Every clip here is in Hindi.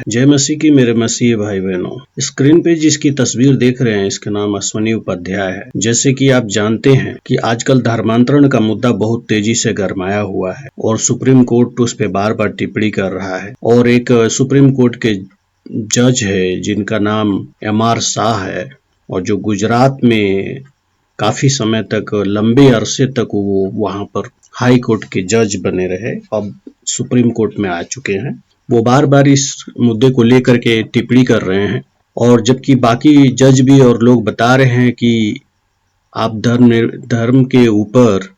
जय मसीह की मेरे मसीह भाई बहनों। स्क्रीन पे जिसकी तस्वीर देख रहे हैं इसका नाम अश्वनी उपाध्याय है। जैसे कि आप जानते हैं कि आजकल धर्मांतरण का मुद्दा बहुत तेजी से गरमाया हुआ है और सुप्रीम कोर्ट उस पे बार बार टिप्पणी कर रहा है। और एक सुप्रीम कोर्ट के जज है जिनका नाम एम.आर. शाह है और जो गुजरात में काफी समय तक लंबे अरसे तक वो वहां पर हाई कोर्ट के जज बने रहे, अब सुप्रीम कोर्ट में आ चुके हैं। वो बार बार इस मुद्दे को लेकर के टिप्पणी कर रहे हैं और जबकि बाकी जज भी और लोग बता रहे हैं कि आप धर्म के ऊपर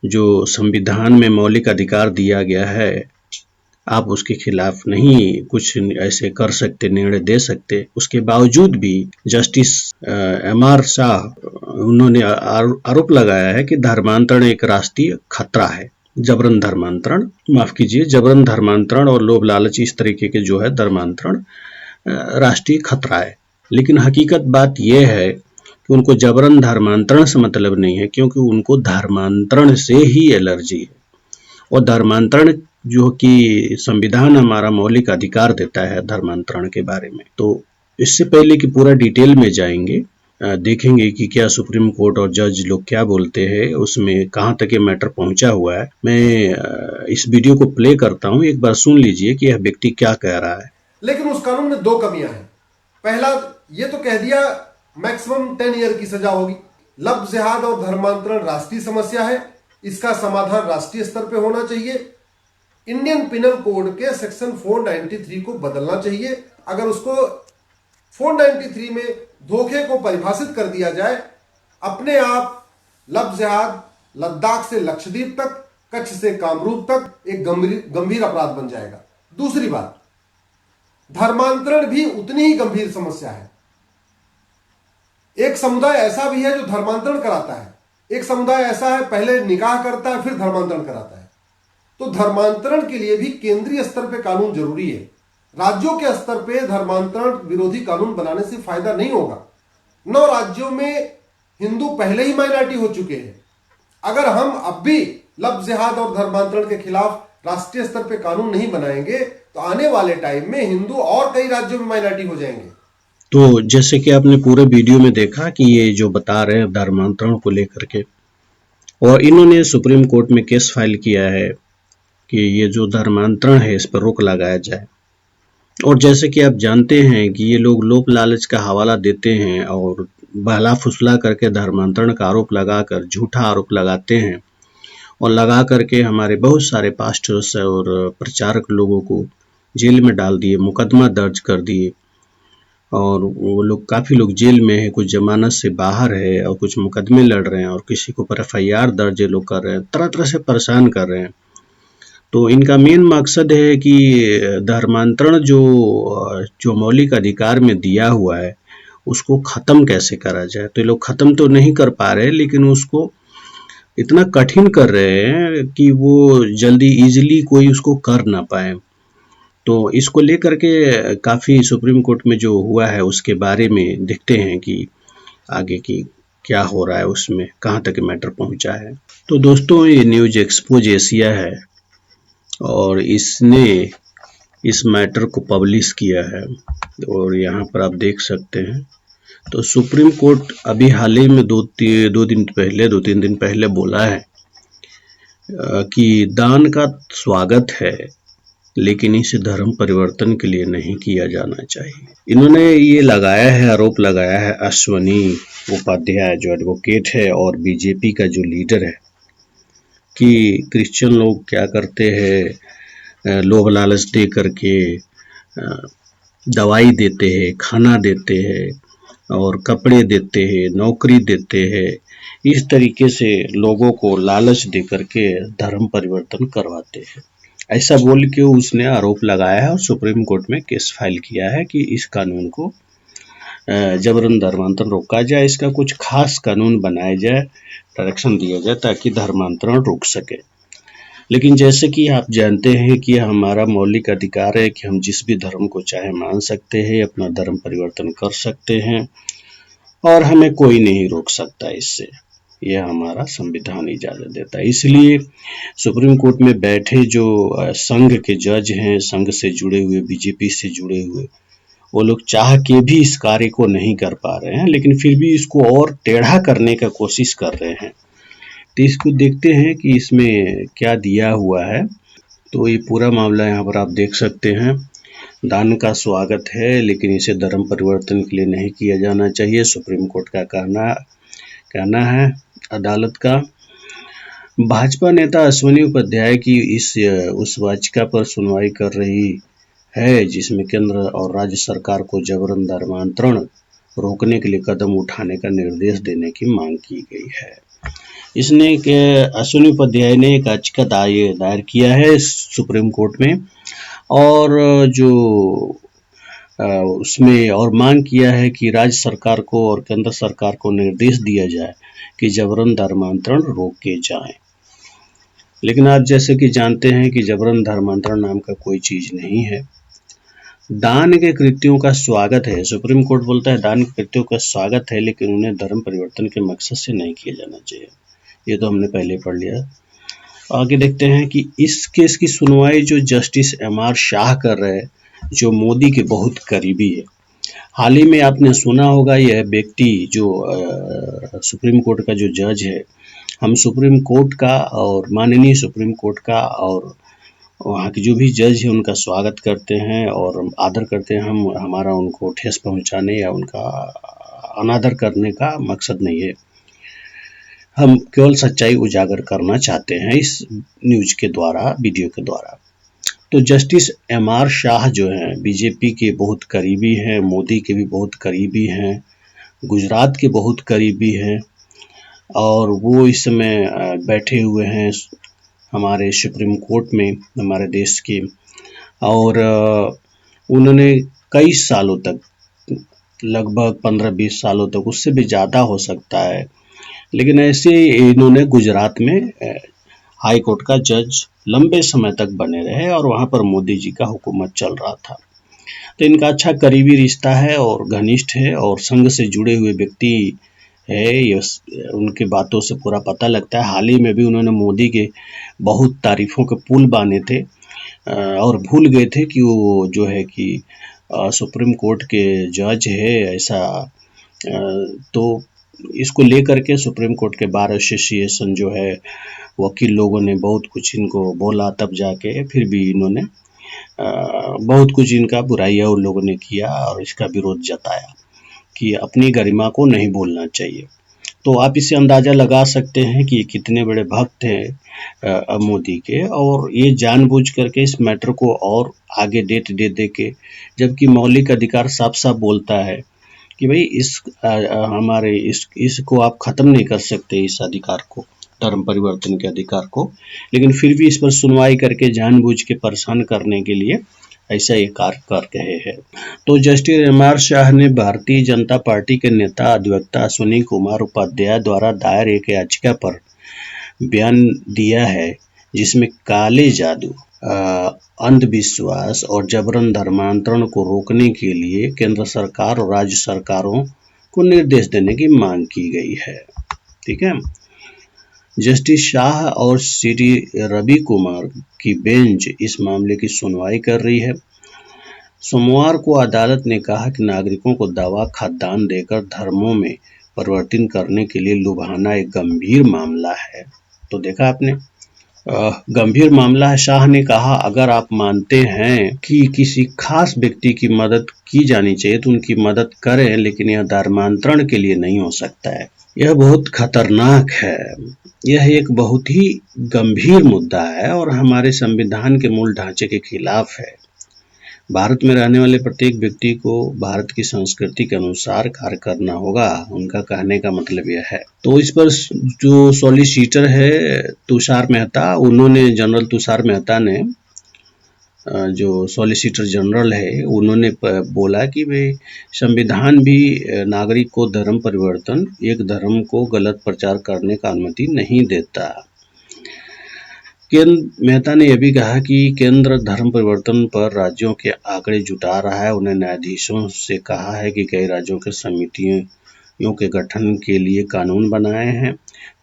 जो संविधान में मौलिक अधिकार दिया गया है आप उसके खिलाफ नहीं कुछ ऐसे कर सकते, निर्णय दे सकते। उसके बावजूद भी जस्टिस एम.आर. शाह उन्होंने आरोप लगाया है कि धर्मांतरण एक राष्ट्रीय खतरा है। जबरन धर्मांतरण, माफ कीजिए, जबरन धर्मांतरण और लोभ लालच इस तरीके के जो है धर्मांतरण राष्ट्रीय खतरा है। लेकिन हकीकत बात यह है कि उनको जबरन धर्मांतरण से मतलब नहीं है, क्योंकि उनको धर्मांतरण से ही एलर्जी है। और धर्मांतरण जो कि संविधान हमारा मौलिक अधिकार देता है धर्मांतरण के बारे में। तो इससे पहले कि पूरा डिटेल में जाएंगे, देखेंगे कि क्या सुप्रीम कोर्ट और जज लोग क्या बोलते हैं, उसमें कहां तक ये मैटर पहुंचा हुआ है। मैं इस वीडियो को प्ले करता हूं, एक बार सुन लीजिए कि यह व्यक्ति क्या कह रहा है। लेकिन उस कानून में दो कमियां हैं। पहला, ये तो कह दिया मैक्सिमम 10 ईयर की सजा होगी। लफ्ज़ जिहाद और धर्मांतरण राष्ट्रीय समस्या है, इसका समाधान राष्ट्रीय स्तर पे होना चाहिए। इंडियन पिनल कोड के सेक्शन 493 को बदलना चाहिए। अगर उसको 493 में धोखे को परिभाषित कर दिया जाए, अपने आप लफ्ज़ जिहाद लद्दाख से लक्षद्वीप तक, कच्छ से कामरूप तक एक गंभीर अपराध बन जाएगा। दूसरी बात, धर्मांतरण भी उतनी ही गंभीर समस्या है। एक समुदाय ऐसा भी है जो धर्मांतरण कराता है, एक समुदाय ऐसा है पहले निकाह करता है फिर धर्मांतरण कराता है। तो धर्मांतरण के लिए भी केंद्रीय स्तर पे कानून जरूरी है। राज्यों के स्तर पे धर्मांतरण विरोधी कानून बनाने से फायदा नहीं होगा। 9 राज्यों में हिंदू पहले ही माइनॉरिटी हो चुके हैं। अगर हम अब भी लफ्ज़ जिहाद और धर्मांतरण के खिलाफ राष्ट्रीय स्तर पे कानून नहीं बनाएंगे तो आने वाले टाइम में हिंदू और कई राज्यों में माइनॉरिटी हो जाएंगे। तो जैसे कि आपने पूरे वीडियो में देखा कि ये जो बता रहे हैं धर्मांतरण को लेकर के, और इन्होंने सुप्रीम कोर्ट में केस फाइल किया है कि ये जो धर्मांतरण है इस पर रोक लगाया जाए। और जैसे कि आप जानते हैं कि ये लोग लोभ लालच का हवाला देते हैं और बहला फुसला करके धर्मांतरण का आरोप लगाकर झूठा आरोप लगाते हैं और लगा करके हमारे बहुत सारे पास्टर्स और प्रचारक लोगों को जेल में डाल दिए, मुकदमा दर्ज कर दिए। और वो लोग, काफ़ी लोग जेल में है, कुछ जमानत से बाहर है और कुछ मुकदमे लड़ रहे हैं और किसी को पर एफ.आई.आर. दर्ज लोग कर रहे हैं, तरह तरह से परेशान कर रहे हैं। तो इनका मेन मकसद है कि धर्मांतरण जो मौलिक अधिकार में दिया हुआ है उसको ख़त्म कैसे करा जाए। तो ये लोग ख़त्म तो नहीं कर पा रहे, लेकिन उसको इतना कठिन कर रहे हैं कि वो जल्दी इजीली कोई उसको कर ना पाए। तो इसको लेकर के काफ़ी सुप्रीम कोर्ट में जो हुआ है उसके बारे में देखते हैं कि आगे की क्या हो रहा है, उसमें कहाँ तक मैटर पहुँचा है। तो दोस्तों, ये न्यूज़ एक्सपोज एशिया है और इसने इस मैटर को पब्लिश किया है और यहाँ पर आप देख सकते हैं। तो सुप्रीम कोर्ट अभी हाल ही में दो तीन दिन पहले बोला है कि दान का स्वागत है, लेकिन इसे धर्म परिवर्तन के लिए नहीं किया जाना चाहिए। इन्होंने ये लगाया है, आरोप लगाया है अश्वनी उपाध्याय जो एडवोकेट है और बीजेपी का जो लीडर है, कि क्रिश्चियन लोग क्या करते हैं, लोभ लालच दे करके दवाई देते हैं, खाना देते हैं और कपड़े देते हैं, नौकरी देते हैं। इस तरीके से लोगों को लालच दे करके धर्म परिवर्तन करवाते हैं। ऐसा बोल के उसने आरोप लगाया है और सुप्रीम कोर्ट में केस फाइल किया है कि इस कानून को जबरन धर्मांतरण रोका जाए, इसका कुछ खास कानून बनाया जाए, डायरेक्शन दिया जाए ताकि धर्मांतरण रुक सके। लेकिन जैसे कि आप जानते हैं कि हमारा मौलिक अधिकार है कि हम जिस भी धर्म को चाहे मान सकते हैं, अपना धर्म परिवर्तन कर सकते हैं और हमें कोई नहीं रोक सकता इससे। यह हमारा संविधान इजाजत देता है। इसलिए सुप्रीम कोर्ट में बैठे जो संघ के जज हैं, संघ से जुड़े हुए, बीजेपी से जुड़े हुए, वो लोग चाह के भी इस कार्य को नहीं कर पा रहे हैं, लेकिन फिर भी इसको और टेढ़ा करने का कोशिश कर रहे हैं। तो इसको देखते हैं कि इसमें क्या दिया हुआ है। तो ये पूरा मामला यहाँ पर आप देख सकते हैं। दान का स्वागत है, लेकिन इसे धर्म परिवर्तन के लिए नहीं किया जाना चाहिए, सुप्रीम कोर्ट का कहना है अदालत का। भाजपा नेता अश्विनी उपाध्याय की उस याचिका पर सुनवाई कर रही है जिसमें केंद्र और राज्य सरकार को जबरन धर्मांतरण रोकने के लिए कदम उठाने का निर्देश देने की मांग की गई है। इसने अश्विनी उपाध्याय ने एक याचिका दायर किया है सुप्रीम कोर्ट में, और जो उसमें और मांग किया है कि राज्य सरकार को और केंद्र सरकार को निर्देश दिया जाए कि जबरन धर्मांतरण रोके जाएं। लेकिन आप जैसे कि जानते हैं कि जबरन धर्मांतरण नाम का कोई चीज नहीं है। दान के कृत्यों का स्वागत है, सुप्रीम कोर्ट बोलता है दान के कृत्यों का स्वागत है, लेकिन उन्हें धर्म परिवर्तन के मकसद से नहीं किया जाना चाहिए। ये तो हमने पहले पढ़ लिया। आगे देखते हैं कि इस केस की सुनवाई जो जस्टिस एम.आर. शाह कर रहे हैं, जो मोदी के बहुत करीबी है। हाल ही में आपने सुना होगा, यह व्यक्ति जो सुप्रीम कोर्ट का जो जज है, हम सुप्रीम कोर्ट का और माननीय सुप्रीम कोर्ट का और वहाँ के जो भी जज है उनका स्वागत करते हैं और आदर करते हैं। हमारा उनको ठेस पहुँचाने या उनका अनादर करने का मकसद नहीं है। हम केवल सच्चाई उजागर करना चाहते हैं इस न्यूज के द्वारा, वीडियो के द्वारा। तो जस्टिस एम.आर. शाह जो हैं बीजेपी के बहुत करीबी हैं, मोदी के भी बहुत करीबी हैं, गुजरात के बहुत करीबी हैं, और वो इस समय बैठे हुए हैं हमारे सुप्रीम कोर्ट में, हमारे देश के। और उन्होंने कई सालों तक, लगभग 15-20 सालों तक, उससे भी ज़्यादा हो सकता है, लेकिन ऐसे इन्होंने गुजरात में हाई कोर्ट का जज लंबे समय तक बने रहे और वहाँ पर मोदी जी का हुकूमत चल रहा था। तो इनका अच्छा करीबी रिश्ता है और घनिष्ठ है और संघ से जुड़े हुए व्यक्ति है, ये उनके बातों से पूरा पता लगता है। हाल ही में भी उन्होंने मोदी के बहुत तारीफों के पुल बांधे थे और भूल गए थे कि वो जो है कि सुप्रीम कोर्ट के जज है ऐसा। तो इसको लेकर के सुप्रीम कोर्ट के बार एसोसिएशन जो है, वकील लोगों ने बहुत कुछ इनको बोला, तब जाके फिर भी इन्होंने बहुत कुछ इनका बुराइयां उन लोगों ने किया और इसका विरोध जताया कि अपनी गरिमा को नहीं भूलना चाहिए। तो आप इससे अंदाजा लगा सकते हैं कि कितने बड़े भक्त हैं मोदी के, और ये जानबूझ करके इस मैटर को और आगे डेट दे के, जबकि मौलिक अधिकार साफ साफ बोलता है कि भाई हमारे इसको आप खत्म नहीं कर सकते, इस अधिकार को, धर्म परिवर्तन के अधिकार को, लेकिन फिर भी इस पर सुनवाई करके जानबूझ के परेशान करने के लिए ऐसा ये कार्य कर रहे हैं। तो जस्टिस एम.आर. शाह ने भारतीय जनता पार्टी के नेता अधिवक्ता अश्विनी कुमार उपाध्याय द्वारा दायर एक याचिका पर बयान दिया है जिसमें काले जादू, अंधविश्वास और जबरन धर्मांतरण को रोकने के लिए केंद्र सरकार और राज्य सरकारों को निर्देश देने की मांग की गई है। ठीक है। जस्टिस शाह और श्री रवि कुमार की बेंच इस मामले की सुनवाई कर रही है। सोमवार को अदालत ने कहा कि नागरिकों को दवा खाद्यान्न देकर धर्मों में परिवर्तन करने के लिए लुभाना एक गंभीर मामला है। तो देखा आपने, गंभीर मामला है। शाह ने कहा, अगर आप मानते हैं कि किसी खास व्यक्ति की मदद की जानी चाहिए तो उनकी मदद करें, लेकिन यह धर्मांतरण के लिए नहीं हो सकता है। यह बहुत खतरनाक है। यह एक बहुत ही गंभीर मुद्दा है और हमारे संविधान के मूल ढांचे के खिलाफ है। भारत में रहने वाले प्रत्येक व्यक्ति को भारत की संस्कृति के अनुसार कार्य करना होगा, उनका कहने का मतलब यह है। तो इस पर जो सॉलिसिटर है तुषार मेहता, उन्होंने, जनरल तुषार मेहता ने, जो सॉलिसिटर जनरल है, उन्होंने बोला कि भाई संविधान भी नागरिक को धर्म परिवर्तन, एक धर्म को गलत प्रचार करने का अनुमति नहीं देता। मेहता ने यह भी कहा कि केंद्र धर्म परिवर्तन पर राज्यों के आंकड़े जुटा रहा है। उन्हें न्यायाधीशों से कहा है कि कई राज्यों के समितियों के गठन के लिए कानून बनाए हैं।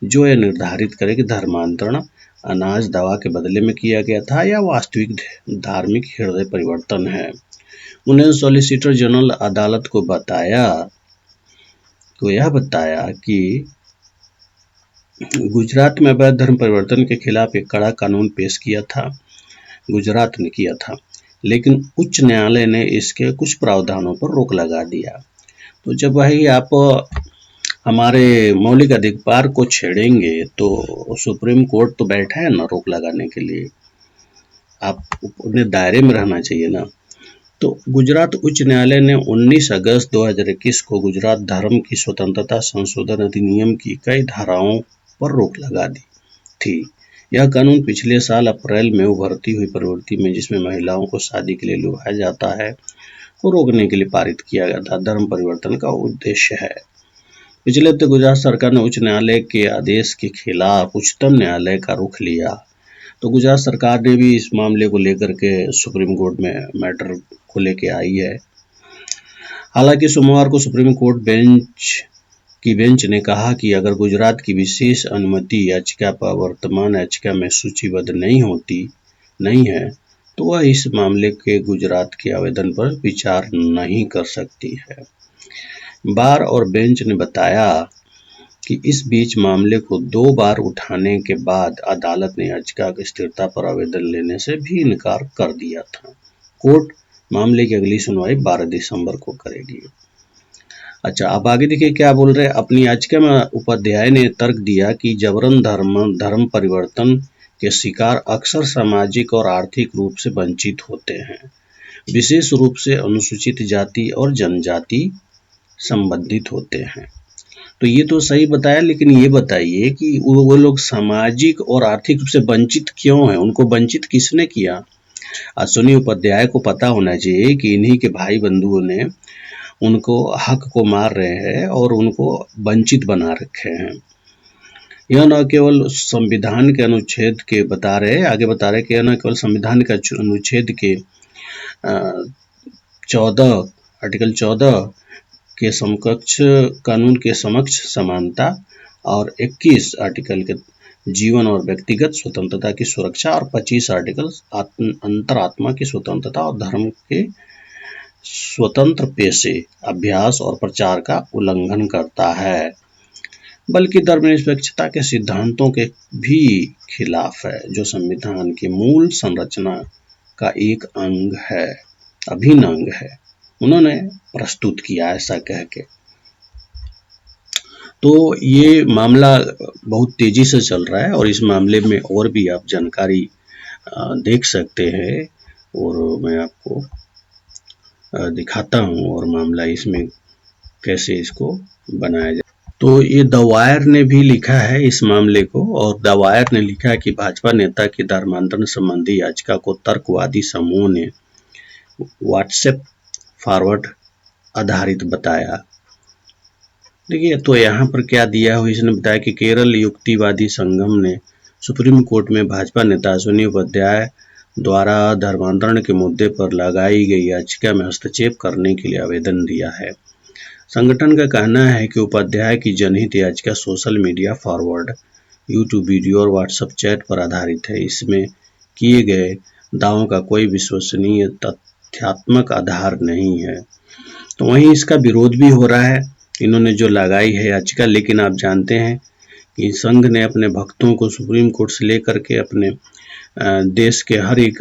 जो यह निर्धारित करे कि धर्मांतरण अनाज दवा के बदले में किया गया था या वास्तविक धार्मिक हृदय परिवर्तन है। उन्होंने सॉलिसिटर जनरल अदालत को यह बताया कि गुजरात में अवैध धर्म परिवर्तन के खिलाफ एक कड़ा कानून पेश किया था, गुजरात ने किया था, लेकिन उच्च न्यायालय ने इसके कुछ प्रावधानों पर रोक लगा दिया। तो जब वही आप हमारे मौलिक अधिकार को छेड़ेंगे तो सुप्रीम कोर्ट तो बैठा है ना रोक लगाने के लिए, आप अपने दायरे में रहना चाहिए ना। तो गुजरात उच्च न्यायालय ने 19 अगस्त 2021 को गुजरात धर्म की स्वतंत्रता संशोधन अधिनियम की कई धाराओं पर रोक लगा दी थी। यह कानून पिछले साल अप्रैल में उभरती हुई प्रवृत्ति में, जिसमें महिलाओं को शादी के लिए लुभाया जाता है, को रोकने के लिए पारित किया गया था। धर्म परिवर्तन का उद्देश्य है। पिछले हफ्ते गुजरात सरकार ने उच्च न्यायालय के आदेश के खिलाफ उच्चतम न्यायालय का रुख लिया। तो गुजरात सरकार ने भी इस मामले को लेकर के सुप्रीम कोर्ट में मैटर को लेके आई है। हालांकि सोमवार को सुप्रीम कोर्ट बेंच ने कहा कि अगर गुजरात की विशेष अनुमति याचिका पर वर्तमान याचिका में सूचीबद्ध नहीं है तो वह इस मामले के गुजरात के आवेदन पर विचार नहीं कर सकती है। बार और बेंच ने बताया कि इस बीच मामले को 2 बार उठाने के बाद अदालत ने याचिका की स्थिरता पर आवेदन लेने से भी इनकार कर दिया था। कोर्ट मामले की अगली सुनवाई 12 दिसंबर को करेगी। अच्छा, अब आगे देखिए क्या बोल रहे हैं। अपनी याचिका में उपाध्याय ने तर्क दिया कि जबरन धर्म परिवर्तन के शिकार अक्सर सामाजिक और आर्थिक रूप से वंचित होते हैं, विशेष रूप से अनुसूचित जाति और जनजाति संबंधित होते हैं। तो ये तो सही बताया, लेकिन ये बताइए कि वो लोग सामाजिक और आर्थिक रूप से वंचित क्यों हैं? उनको वंचित किसने किया? अश्विनी उपाध्याय को पता होना चाहिए कि इन्हीं के भाई बंधुओं ने उनको हक को मार रहे हैं और उनको वंचित बना रखे हैं। यह न केवल संविधान के अनुच्छेद के आगे बता रहे कि यह न केवल संविधान के अनुच्छेद के 14 आर्टिकल 14 के समकक्ष कानून के समक्ष समानता और 21 आर्टिकल के जीवन और व्यक्तिगत स्वतंत्रता की सुरक्षा और 25 आर्टिकल अंतरात्मा की स्वतंत्रता और धर्म के स्वतंत्र पेशे, अभ्यास और प्रचार का उल्लंघन करता है, बल्कि धर्मनिरपेक्षता के सिद्धांतों के भी खिलाफ है, जो संविधान की मूल संरचना का एक अंग है, अभिन्न अंग है। उन्होंने प्रस्तुत किया ऐसा कह के। तो ये मामला बहुत तेजी से चल रहा है और इस मामले में और भी आप जानकारी देख सकते हैं और मैं आपको दिखाता हूं और मामला इसमें कैसे इसको बनाया जाए। तो ये द वायर ने भी लिखा है इस मामले को, और द वायर ने लिखा कि भाजपा नेता की धर्मांतरण संबंधी याचिका को तर्कवादी समूह ने व्हाट्सएप फॉरवर्ड आधारित बताया। देखिए, तो यहाँ पर क्या दिया हुआ, इसने बताया कि केरल युक्तिवादी संगम ने सुप्रीम कोर्ट में भाजपा नेता अश्विनी उपाध्याय द्वारा धर्मांतरण के मुद्दे पर लगाई गई याचिका में हस्तक्षेप करने के लिए आवेदन दिया है। संगठन का कहना है कि उपाध्याय की जनहित याचिका social media forward, YouTube video और व्हाट्सएप चैट पर आधारित है। इसमें किए गए दावों का कोई विश्वसनीय तथ्यात्मक आधार नहीं है। तो वहीं इसका विरोध भी हो रहा है, इन्होंने जो लगाई है याचिका। लेकिन आप जानते हैं कि संघ ने अपने भक्तों को सुप्रीम कोर्ट से लेकर के अपने देश के हर एक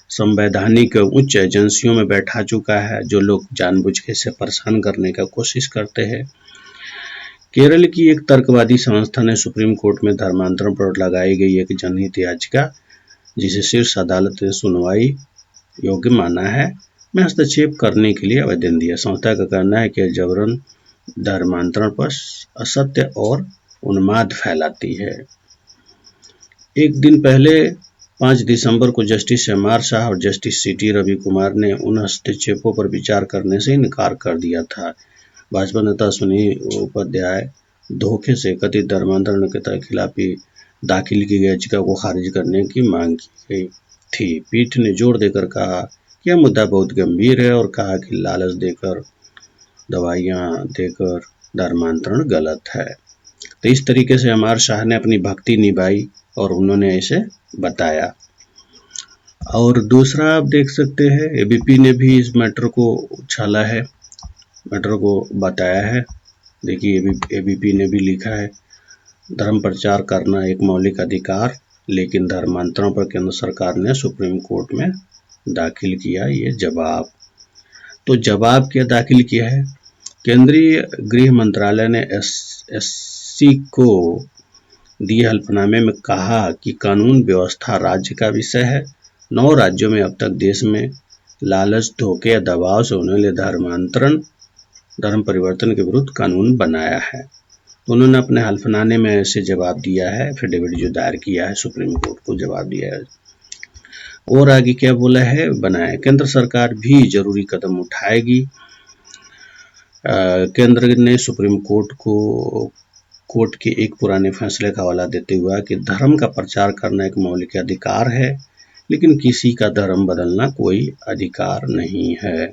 संवैधानिक उच्च एजेंसियों में बैठा चुका है, जो लोग जानबूझ के इसे परेशान करने का कोशिश करते हैं। केरल की एक तर्कवादी संस्था ने सुप्रीम कोर्ट में धर्मांतरण पर लगाई गई एक जनहित याचिका, जिसे शीर्ष अदालत ने सुनवाई योग्य माना है, में हस्तक्षेप करने के लिए आवेदन दिया। संस्था का कहना है कि जबरन धर्मांतरण पर असत्य और उन्माद फैलाती है। एक दिन पहले 5 दिसंबर को जस्टिस एम.आर. शाह और जस्टिस सी.टी. रवि कुमार ने उन हस्तक्षेपों पर विचार करने से इनकार कर दिया था। भाजपा नेता अश्विनी उपाध्याय धोखे से कथित धर्मांतरण के खिलाफ दाखिल की गई याचिका को खारिज करने की मांग की गई थी। पीठ ने जोर देकर कहा कि यह मुद्दा बहुत गंभीर है और कहा कि लालच देकर, दवाइयां देकर धर्मांतरण गलत है। तो इस तरीके से अमार शाह ने अपनी भक्ति निभाई और उन्होंने इसे बताया। और दूसरा आप देख सकते हैं एबीपी ने भी इस मैटर को उछाला है, मैटर को बताया है। देखिए एबीपी ने भी लिखा है, धर्म प्रचार करना एक मौलिक अधिकार, लेकिन धर्मांतरण पर केंद्र सरकार ने सुप्रीम कोर्ट में दाखिल किया ये जवाब। तो जवाब क्या दाखिल किया है? केंद्रीय गृह मंत्रालय ने एससी को दिए हल्फनामे में कहा कि कानून व्यवस्था राज्य का विषय है। 9 राज्यों में अब तक देश में लालच, धोखे या दबाव से होने वाले धर्मांतरण, धर्म परिवर्तन के विरुद्ध कानून बनाया है। तो उन्होंने अपने हल्फनामे में ऐसे जवाब दिया है, एफिडेविट जो दायर किया है सुप्रीम कोर्ट को जवाब दिया है। और आगे क्या बोला है? बनाया केंद्र सरकार भी जरूरी कदम उठाएगी। केंद्र ने सुप्रीम कोर्ट के एक पुराने फैसले का हवाला देते हुआ कि धर्म का प्रचार करना एक मौलिक अधिकार है, लेकिन किसी का धर्म बदलना कोई अधिकार नहीं है।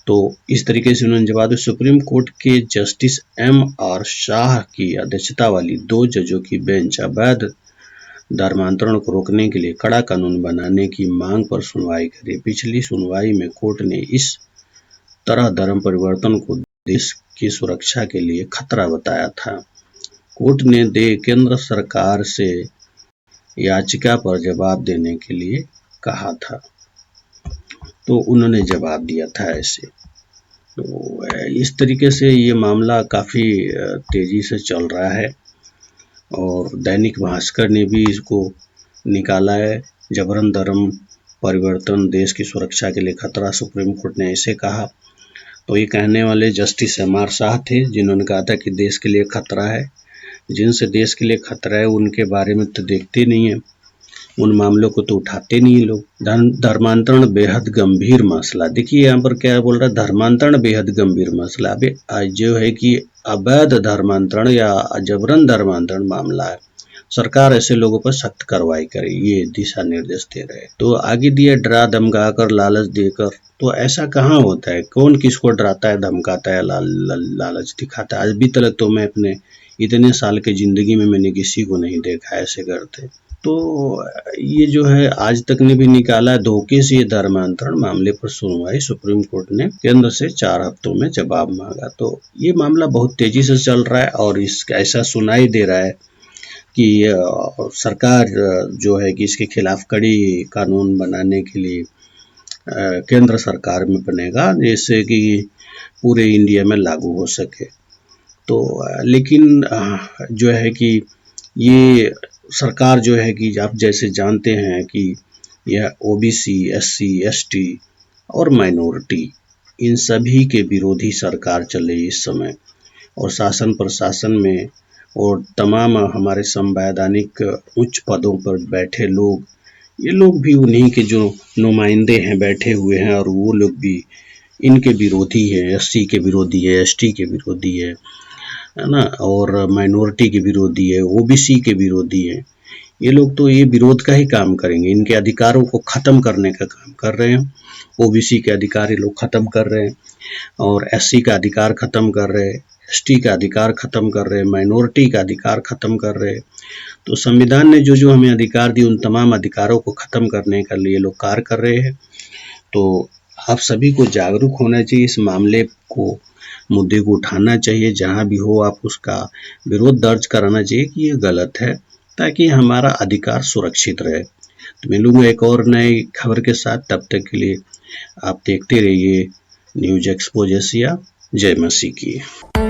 तो इस तरीके से उन्होंने जवाब दिया। सुप्रीम कोर्ट के जस्टिस एम.आर. शाह की अध्यक्षता वाली 2 जजों की बेंच अवैध धर्मांतरण को रोकने के लिए कड़ा कानून बनाने की मांग पर सुनवाई करी। पिछली सुनवाई में कोर्ट ने इस तरह धर्म परिवर्तन को देश की सुरक्षा के लिए खतरा बताया था। कोर्ट ने केंद्र सरकार से याचिका पर जवाब देने के लिए कहा था, तो उन्होंने जवाब दिया था ऐसे। तो इस तरीके से ये मामला काफ़ी तेज़ी से चल रहा है और दैनिक भास्कर ने भी इसको निकाला है। जबरन धर्म परिवर्तन देश की सुरक्षा के लिए खतरा, सुप्रीम कोर्ट ने ऐसे कहा। तो ये कहने वाले जस्टिस एम.आर. शाह थे, जिन्होंने कहा था कि देश के लिए खतरा है। जिनसे देश के लिए खतरा है उनके बारे में तो देखते नहीं है, उन मामलों को तो उठाते नहीं लोग। धर्मांतरण बेहद गंभीर मसला। देखिए यहाँ पर क्या बोल रहा है, धर्मांतरण बेहद गंभीर मसला। अभी जो है कि अवैध धर्मांतरण या जबरन धर्मांतरण मामला है, सरकार ऐसे लोगों पर सख्त कार्रवाई करे, ये दिशा निर्देश दे रहे। तो आगे दिया डरा धमका कर, लालच देकर। तो ऐसा कहाँ होता है? कौन किसको डराता है, धमकाता है, लालच दिखाता है? अभी तक तो मैं अपने इतने साल के जिंदगी में मैंने किसी को नहीं देखा ऐसे करते। तो ये जो है आज तक ने भी निकाला है। धोखे से ये धर्मांतरण मामले पर सुनवाई, सुप्रीम कोर्ट ने केंद्र से 4 हफ्तों में जवाब मांगा। तो ये मामला बहुत तेजी से चल रहा है और ऐसा सुनाई दे रहा है कि सरकार जो है कि इसके खिलाफ कड़ी कानून बनाने के लिए केंद्र सरकार में बनेगा, जैसे कि पूरे इंडिया में लागू हो सके। तो लेकिन जो है कि ये सरकार जो है कि आप जैसे जानते हैं कि यह ओबीसी, एससी, एसटी और माइनॉरिटी, इन सभी के विरोधी सरकार चल रही है इस समय। और शासन प्रशासन में और तमाम हमारे संवैधानिक उच्च पदों पर बैठे लोग, ये लोग भी उन्हीं के जो नुमाइंदे हैं बैठे हुए हैं, और वो लोग भी इनके विरोधी है। एससी के विरोधी है, एसटी के विरोधी है ना, और माइनॉरिटी के विरोधी है, ओबीसी के विरोधी है। ये लोग तो ये विरोध का ही काम करेंगे, इनके अधिकारों को खत्म करने का काम कर रहे हैं। ओबीसी के अधिकार ये लोग खत्म कर रहे हैं और एससी का अधिकार खत्म कर रहे हैं, एसटी का अधिकार खत्म कर रहे हैं, माइनॉरिटी का अधिकार खत्म कर रहे हैं। तो संविधान ने जो जो हमें अधिकार दिए, उन तमाम अधिकारों को खत्म करने के लिए लोग कार्य कर रहे हैं। तो आप सभी को जागरूक होना चाहिए, इस मामले को, मुद्दे को उठाना चाहिए। जहां भी हो आप उसका विरोध दर्ज कराना चाहिए कि ये गलत है, ताकि हमारा अधिकार सुरक्षित रहे। तो मिलूंगा एक और नई खबर के साथ, तब तक के लिए आप देखते रहिए न्यूज एक्सपोज एशिया। जय मसीह की।